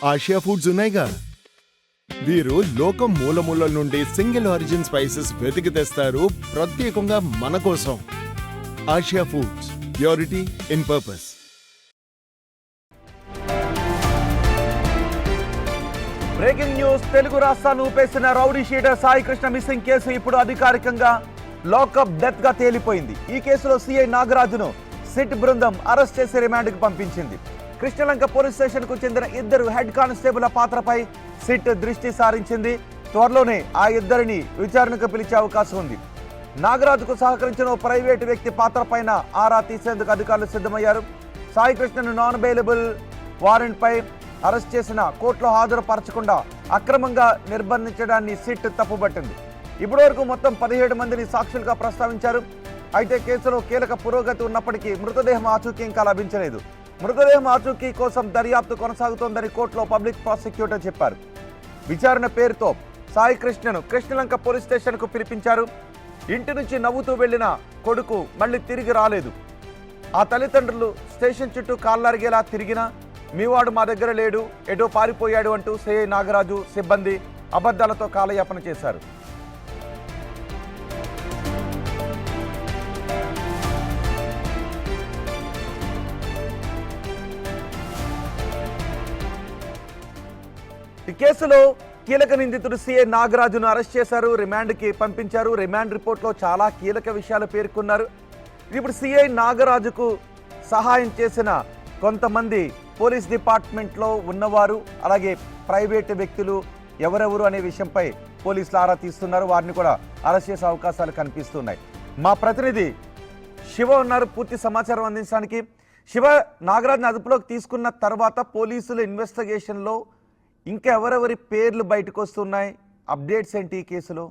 Asia foods ఉన్నాయిగా. వీరు లోకం మూలమూలల నుండి సింగిల్ ఆరిజిన్ స్పైసెస్ వెతికి తెస్తారు ప్రత్యేకంగా మన కోసం. Asia foods, purity in purpose. Breaking news. Telugu రాష్ట్రాన్ని ఊపేసిన rowdy sheeter Sai Krishna missing case ఇప్పుడు అధికారికంగా లాకప్ డెత్ గా తేలిపోయింది. ఈ కేసులో సిఐ నాగరాజును సిట్ బృందం అరెస్ట్ చేసి రిమాండ్కి పంపించింది. కృష్ణలంక పోలీస్ స్టేషన్ కు చెందిన ఇద్దరు హెడ్ కానిస్టేబుల్ పాత్రపై సిట్ దృష్టి సారించింది. త్వరలోనే ఆ ఇద్దరిని విచారణకు పిలిచే అవకాశం ఉంది. నాగరాజుకు సహకరించిన ఓ ప్రైవేటు వ్యక్తి పాత్ర పైన ఆరా తీసేందుకు అధికారులు సిద్ధమయ్యారు. సాయి కృష్ణను నాన్ బెయిలబుల్ వారెంట్ పై అరెస్ట్ చేసిన కోర్టులో హాజరుపరచకుండా అక్రమంగా నిర్బంధించడాన్ని సిట్ తప్పుబట్టింది. ఇప్పటివరకు మొత్తం 17 మందిని సాక్షులుగా ప్రస్తావించారు. అయితే కేసులో కీలక పురోగతి ఉన్నప్పటికీ మృతదేహం ఆచూకీ ఇంకా లభించలేదు. మృతదేహం ఆచూకీ కోసం దర్యాప్తు కొనసాగుతోందని కోర్టులో పబ్లిక్ ప్రాసిక్యూటర్ చెప్పారు. విచారణ పేరుతో సాయి కృష్ణను కృష్ణలంక పోలీస్ స్టేషన్కు పిలిపించారు. ఇంటి నుంచి నవ్వుతూ వెళ్లిన కొడుకు మళ్ళీ తిరిగి రాలేదు. ఆ తల్లిదండ్రులు స్టేషన్ చుట్టూ కాళ్ళరిగేలా తిరిగినా మీవాడు మా దగ్గర లేడు, ఎటో పారిపోయాడు అంటూ సిఐ నాగరాజు సిబ్బంది అబద్ధాలతో కాలయాపన చేశారు. ఈ కేసులో కీలక నిందితుడు సిఐ నాగరాజును అరెస్ట్ చేశారు, రిమాండ్కి పంపించారు. రిమాండ్ రిపోర్ట్లో చాలా కీలక విషయాలు పేర్కొన్నారు. ఇప్పుడు సిఐ నాగరాజుకు సహాయం చేసిన కొంతమంది పోలీస్ డిపార్ట్మెంట్లో ఉన్నవారు, అలాగే ప్రైవేటు వ్యక్తులు ఎవరెవరు అనే విషయంపై పోలీసులు ఆరా తీస్తున్నారు. వారిని కూడా అరెస్ట్ చేసే అవకాశాలు కనిపిస్తున్నాయి. మా ప్రతినిధి శివ ఉన్నారు పూర్తి సమాచారం అందించడానికి. శివ, నాగరాజ్ని అదుపులోకి తీసుకున్న తర్వాత పోలీసుల ఇన్వెస్టిగేషన్లో ఇంకా ఎవరెవరి పేర్లు బయటకు వస్తున్నాయి? అప్డేట్స్ ఏంటి ఈ కేసులో?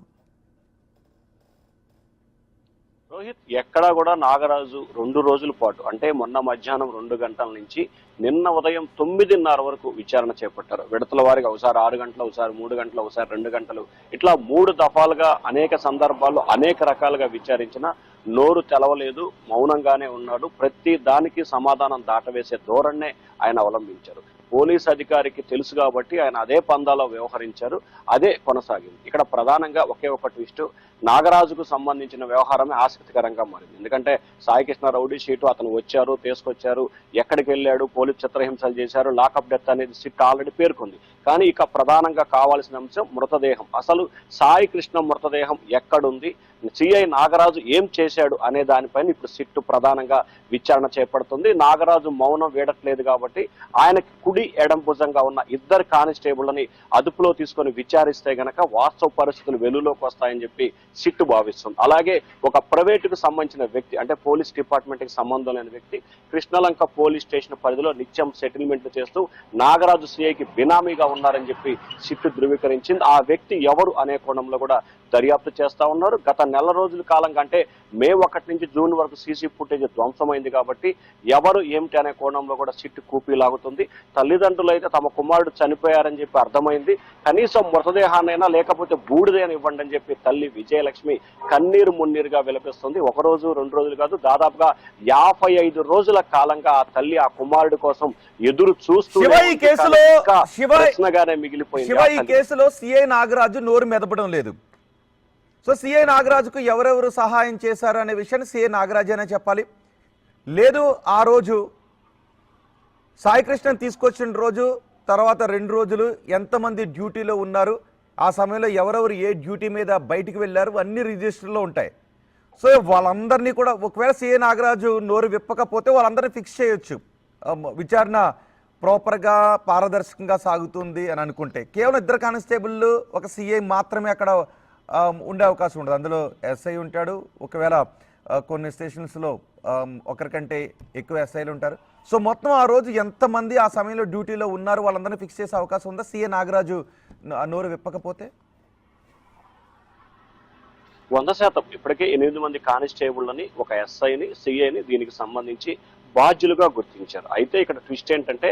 రోహిత్, ఎక్కడా కూడా నాగరాజు 2 రోజుల పాటు అంటే మొన్న మధ్యాహ్నం 2 గంటల నుంచి నిన్న ఉదయం 9:30 వరకు విచారణ చేపట్టారు. విడతల వారిగా ఒకసారి 6 గంటలు, ఒకసారి 3 గంటలు, ఒకసారి 2 గంటలు, ఇట్లా 3 దఫాలుగా అనేక సందర్భాల్లో అనేక రకాలుగా విచారించిన నోరు తెలవలేదు, మౌనంగానే ఉన్నాడు. ప్రతి దానికి సమాధానం దాటవేసే ధోరణే ఆయన అవలంబించారు. పోలీస్ అధికారికి తెలుసు కాబట్టి ఆయన అదే పందాలో వ్యవహరించారు, అదే కొనసాగింది. ఇక్కడ ప్రధానంగా ఒకే ఒక ట్విస్ట్, నాగరాజుకు సంబంధించిన వ్యవహారమే ఆసక్తికరంగా మారింది. ఎందుకంటే సాయి కృష్ణ రౌడీ షీటు అతను వచ్చారు, తీసుకొచ్చారు, ఎక్కడికి వెళ్ళాడు, పోలీస్ చిత్రహింసలు చేశారు, లాకప్ డెత్ అనేది సిట్ ఆల్రెడీ పేర్కొంది. కానీ ఇక ప్రధానంగా కావాల్సిన అంశం మృతదేహం. అసలు సాయి కృష్ణ మృతదేహం ఎక్కడుంది, సిఐ నాగరాజు ఏం చేశాడు అనే దానిపైన ఇప్పుడు సిట్టు ప్రధానంగా విచారణ చేపడుతుంది. నాగరాజు మౌనం వీడట్లేదు కాబట్టి ఆయనకి కుడి ఎడం భుజంగా ఉన్న ఇద్దరు కానిస్టేబుల్ని అదుపులో తీసుకొని విచారిస్తే గనక వాస్తవ పరిస్థితులు వెలుగులోకి వస్తాయని చెప్పి సిట్టు భావిస్తుంది. అలాగే ఒక ప్రైవేటుకు సంబంధించిన వ్యక్తి, అంటే పోలీస్ డిపార్ట్మెంట్ కి సంబంధం లేని వ్యక్తి కృష్ణలంక పోలీస్ స్టేషన్ పరిధిలో నిత్యం సెటిల్మెంట్లు చేస్తూ నాగరాజు సిఐకి బినామీగా ఉన్నారని చెప్పి సిట్టు ధృవీకరించింది. ఆ వ్యక్తి ఎవరు అనే కోణంలో కూడా దర్యాప్తు చేస్తా ఉన్నారు. గత నెల రోజుల కాలంగా అంటే మే 1 నుంచి జూన్ వరకు సీసీ ఫుటేజ్ ధ్వంసమైంది కాబట్టి ఎవరు ఏమిటి అనే కోణంలో కూడా సిట్టు కూపీ లాగుతుంది. తల్లిదండ్రులు అయితే తమ కుమారుడు చనిపోయారని చెప్పి అర్థమైంది, కనీసం మృతదేహాన్నైనా లేకపోతే బూడిదైనా ఇవ్వండి అని చెప్పి తల్లి విజయలక్ష్మి కన్నీరు మున్నీరుగా విలపిస్తుంది. 1 రోజు 2 రోజులు కాదు, దాదాపుగా 55 రోజుల కాలంగా ఆ తల్లి ఆ కుమారుడి కోసం ఎదురు చూస్తూ ప్రశ్నగానే మిగిలిపోయింది. ఈ కేసులో సిఐ నాగరాజు నోరు మెదపడం లేదు. సో సిఐ నాగరాజుకు ఎవరెవరు సహాయం చేశారు అనే విషయాన్ని సిఐ నాగరాజు అనే చెప్పాలి. లేదు, ఆ రోజు సాయి కృష్ణని తీసుకొచ్చిన రోజు తర్వాత 2 రోజులు ఎంతమంది డ్యూటీలో ఉన్నారు, ఆ సమయంలో ఎవరెవరు ఏ డ్యూటీ మీద బయటికి వెళ్ళారు, అన్ని రిజిస్టర్లో ఉంటాయి. సో వాళ్ళందరినీ కూడా ఒకవేళ సిఐ నాగరాజు నోరు విప్పకపోతే వాళ్ళందరినీ ఫిక్స్ చేయొచ్చు. విచారణ ప్రాపర్గా పారదర్శకంగా సాగుతుంది అని అనుకుంటే కేవలం 2 కానిస్టేబుల్ ఒక సిఐ మాత్రమే అక్కడ ఉండే అవకాశం ఉండదు. అందులో ఎస్ఐ ఉంటాడు, ఒకవేళ కొన్ని స్టేషన్స్లో ఒకరికంటే ఎక్కువ ఎస్ఐలు ఉంటారు. సో మొత్తం ఆ రోజు ఎంతమంది ఆ సమయంలో డ్యూటీలో ఉన్నారు వాళ్ళందరినీ ఫిక్స్ చేసే అవకాశం ఉందా సిఐ నాగరాజు నోరు విప్పకపోతే? 100% ఇప్పటికే 8 మంది కానిస్టేబుల్ని, ఒక ఎస్ఐని, సిఐని దీనికి సంబంధించి బాధ్యులుగా గుర్తించారు. అయితే ఇక్కడ ట్విస్ట్ ఏంటంటే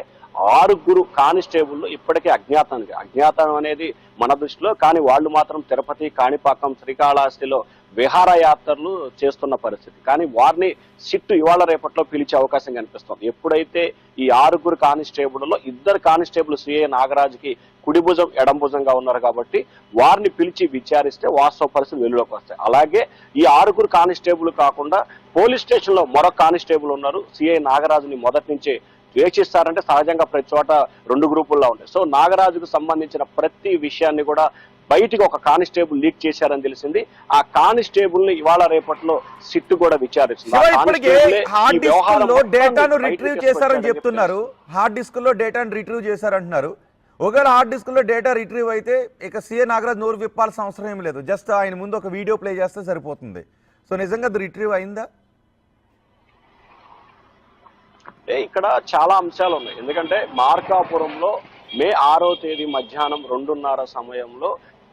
6 కానిస్టేబుల్ ఇప్పటికే అజ్ఞాతం అనేది మన దృష్టిలో, కానీ వాళ్ళు మాత్రం తిరుపతి, కాణిపాకం, శ్రీకాళహస్తిలో విహారయాత్రలు చేస్తున్న పరిస్థితి. కానీ వారిని సిట్టు ఇవాళ రేపట్లో పిలిచే అవకాశం కనిపిస్తుంది. ఎప్పుడైతే ఈ 6 కానిస్టేబుల్లో 2 కానిస్టేబుల్ సిఐ నాగరాజుకి కుడి భుజం ఎడం భుజంగా ఉన్నారు కాబట్టి వారిని పిలిచి విచారిస్తే వాస్తవ పరిస్థితులు వెలుగులోకి వస్తాయి. అలాగే ఈ 6 కానిస్టేబుల్ కాకుండా పోలీస్ స్టేషన్ లో మరొక కానిస్టేబుల్ ఉన్నారు. సిఐ నాగరాజుని మొదటి నుంచే ద్వేషిస్తారంటే సహజంగా ప్రతి చోట 2 గ్రూపుల్లో ఉంటాయి. సో నాగరాజుకు సంబంధించిన ప్రతి విషయాన్ని కూడా బయటికి ఒక కానిస్టేబుల్ లీక్ చేశారని తెలిసింది. ఆ కానిస్టేబుల్ ని ఇవాళ రేపట్లో సిట్టు కూడా విచారిస్తుంది. హార్డ్ డిస్క్ లో డేటాను రిట్రీవ్ చేశారని చెప్తున్నారు. హార్డ్ డిస్క్ లో డేటాను రిట్రీవ్ చేశారంటున్నారు. ఒకవేళ హార్డ్ డిస్క్ లో డేటా రిట్రీవ్ అయితే ఇక సీఏ నాగరాజ్ నోరు విప్పాల్సిన అవసరం ఏం లేదు. జస్ట్ ఆయన ముందు ఒక వీడియో ప్లే చేస్తే సరిపోతుంది. సో నిజంగా అది రిట్రీవ్ అయిందా? ఇక్కడ చాలా అంశాలు ఉన్నాయి. ఎందుకంటే మార్కాపురంలో మే 6వ తేదీ మధ్యాహ్నం 2:30 సమయంలో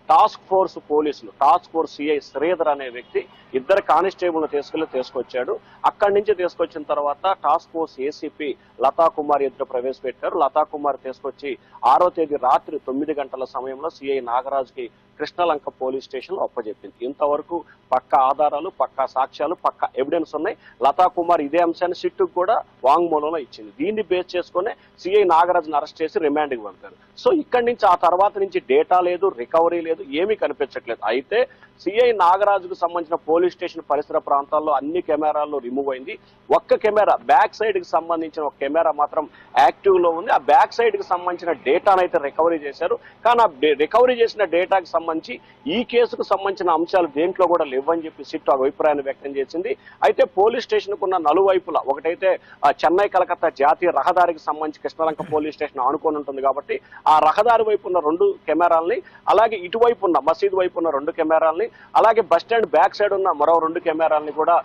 టాస్క్ ఫోర్స్ పోలీసులు, టాస్క్ ఫోర్స్ సిఐ శ్రీధర్ అనే వ్యక్తి 2 కానిస్టేబుల్ని తీసుకొచ్చాడు. అక్కడి నుంచి తీసుకొచ్చిన తర్వాత task force ACP Latha Kumar ఎదురు ప్రవేశపెట్టారు. లతా కుమార్ తీసుకొచ్చి 6వ తేదీ రాత్రి 9 గంటల సమయంలో సిఐ నాగరాజ్కి కృష్ణలంక పోలీస్ స్టేషన్ లో అప్పచెప్పింది. ఇంతవరకు పక్కా ఆధారాలు, పక్కా సాక్ష్యాలు, పక్కా ఎవిడెన్స్ ఉన్నాయి. లతా కుమార్ ఇదే అంశాన్ని సిట్టుకు కూడా వాంగ్మూలంలో ఇచ్చింది. దీన్ని బేస్ చేసుకునే సిఐ నాగరాజ్ని అరెస్ట్ చేసి రిమాండ్కి పంపారు. సో ఇక్కడి నుంచి ఆ తర్వాత నుంచి డేటా లేదు, రికవరీ లేదు, ఏమీ కనిపించట్లేదు. అయితే సిఐ నాగరాజుకు సంబంధించిన పోలీస్ స్టేషన్ పరిసర ప్రాంతాల్లో అన్ని కెమెరాల్లో రిమూవ్ అయింది. ఒక్క కెమెరా బ్యాక్ సైడ్ కి సంబంధించిన ఒక కెమెరా మాత్రం యాక్టివ్ లో ఉంది. ఆ బ్యాక్ సైడ్ కి సంబంధించిన డేటాను అయితే రికవరీ చేశారు. కానీ ఆ రికవరీ చేసిన డేటాకి సంబంధించి ఈ కేసుకు సంబంధించిన అంశాలు దేంట్లో కూడా లేవని చెప్పి సిట్ అభిప్రాయాన్ని వ్యక్తం చేసింది. అయితే పోలీస్ స్టేషన్ కున్న నలువైపులా, ఒకటైతే చెన్నై కలకత్తా జాతీయ రహదారికి సంబంధించి కృష్ణలంక పోలీస్ స్టేషన్ ఆనుకొని ఉంటుంది కాబట్టి ఆ రహదారి వైపు ఉన్న 2 కెమెరాలని, అలాగే ఇటువైపు ఉన్న మసీదు వైపు ఉన్న 2 కెమెరాలని, అలాగే బస్ స్టాండ్ బ్యాక్ సైడ్ ఉన్న మరో 2 కెమెరాలని కూడా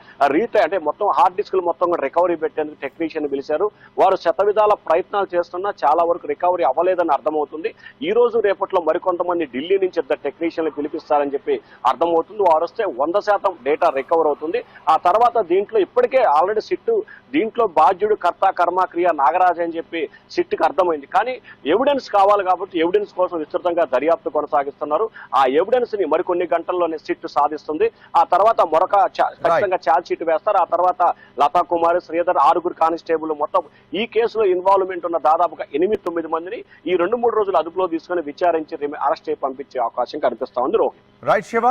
అంటే మొత్తం హార్డ్ డిస్క్లు మొత్తం రికవరీ పెట్టేందుకు టెక్నీషియన్ పిలిచారు. వారు శతవిధాల ప్రయత్నాలు చేస్తున్నా చాలా వరకు రికవరీ అవ్వలేదని అర్థమవుతుంది. ఈ రోజు రేపట్లో మరికొంతమంది ఢిల్లీ నుంచి 2 టెక్నీషియన్లు పిలిపిస్తారని చెప్పి అర్థమవుతుంది. వారు వస్తే 100% డేటా రికవర్ అవుతుంది. ఆ తర్వాత దీంట్లో ఇప్పటికే ఆల్రెడీ సిట్టు దీంట్లో బాధ్యుడు, కర్త, కర్మ, క్రియ నాగరాజ్ అని చెప్పి సిట్టుకు అర్థమైంది. కానీ ఎవిడెన్స్ కావాలి కాబట్టి ఎవిడెన్స్ కోసం విస్తృతంగా దర్యాప్తు కొనసాగిస్తున్నారు. ఆ ఎవిడెన్స్ ని మరికొన్ని గంటల్లోనే సిట్టు సాధిస్తుంది. ఆ తర్వాత మరొక ఖచ్చితంగా ఛార్జ్ షీట్ వేస్తారు. ఆ తర్వాత లతా కుమార్, శ్రీధర్ 6 కానిస్టేబుల్ మొత్తం ఈ కేసులో ఇన్వాల్వ్మెంట్ ఉన్న దాదాపుగా 8-9 మందిని ఈ 2-3 రోజులు అదుపులో తీసుకుని విచారించి అరెస్ట్ చేసి పంపించే అవకాశం కనిపిస్తా ఉంది. రైట్ శివ.